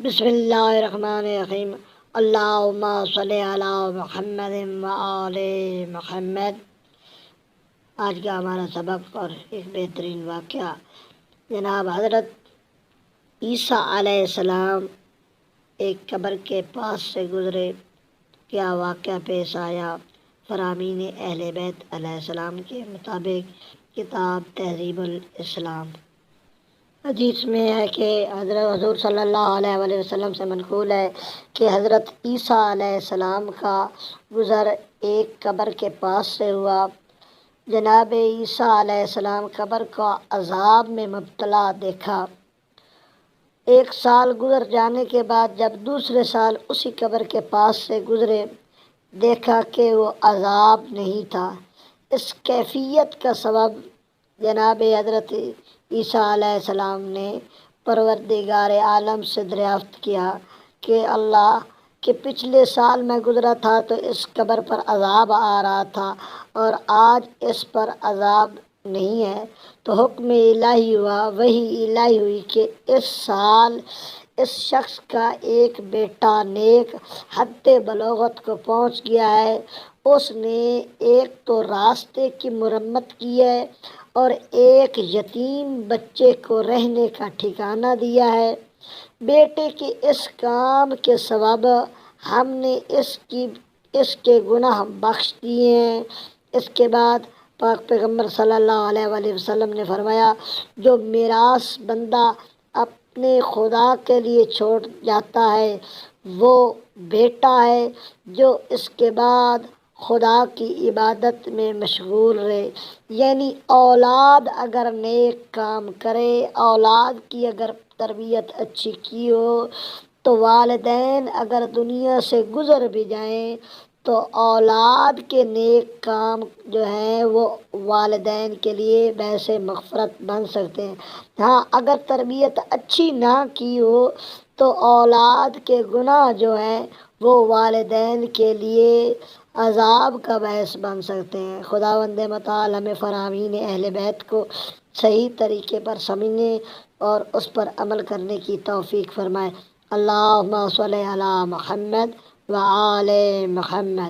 بسم اللہ الرحمن الرحیم۔ اللہم صلی علی محمد وآل محمد۔ آج کا ہمارا سبق اور ایک بہترین واقعہ، جناب حضرت عیسیٰ علیہ السلام ایک قبر کے پاس سے گزرے، کیا واقعہ پیش آیا؟ فرامین اہل بیت علیہ السلام کے مطابق کتاب تہذیب الاسلام حدیث میں ہے کہ حضرت حضور صلی اللہ علیہ وآلہ وسلم سے منقول ہے کہ حضرت عیسیٰ علیہ السلام کا گزر ایک قبر کے پاس سے ہوا۔ جناب عیسیٰ علیہ السلام قبر کا عذاب میں مبتلا دیکھا۔ ایک سال گزر جانے کے بعد جب دوسرے سال اسی قبر کے پاس سے گزرے، دیکھا کہ وہ عذاب نہیں تھا۔ اس کیفیت کا سبب جناب حضرت عیسیٰ علیہ السلام نے پروردگار عالم سے دریافت کیا کہ اللہ کہ پچھلے سال میں گزرا تھا تو اس قبر پر عذاب آ رہا تھا اور آج اس پر عذاب نہیں ہے، تو حکم الہی ہوا، وحی الہی ہوئی کہ اس سال اس شخص کا ایک بیٹا نیک حد بلوغت کو پہنچ گیا ہے، اس نے ایک تو راستے کی مرمت کی ہے اور ایک یتیم بچے کو رہنے کا ٹھکانہ دیا ہے۔ بیٹے کے اس کام کے سبب ہم نے اس کے گناہ بخش دیے ہیں۔ اس کے بعد پاک پیغمبر صلی اللہ علیہ وآلہ وسلم نے فرمایا، جو میراث بندہ اپنے خدا کے لیے چھوڑ جاتا ہے وہ بیٹا ہے جو اس کے بعد خدا کی عبادت میں مشغول رہے۔ یعنی اولاد اگر نیک کام کرے، اولاد کی اگر تربیت اچھی کی ہو، تو والدین اگر دنیا سے گزر بھی جائیں تو اولاد کے نیک کام جو ہیں وہ والدین کے لیے باعث مغفرت بن سکتے ہیں۔ ہاں، اگر تربیت اچھی نہ کی ہو تو اولاد کے گناہ جو ہیں وہ والدین کے لیے عذاب کا باعث بن سکتے ہیں۔ خداوند متعال ہمیں فرامین اہل بیت کو صحیح طریقے پر سمجھنے اور اس پر عمل کرنے کی توفیق فرمائے۔ اللہم صلی علی محمد وآل محمد۔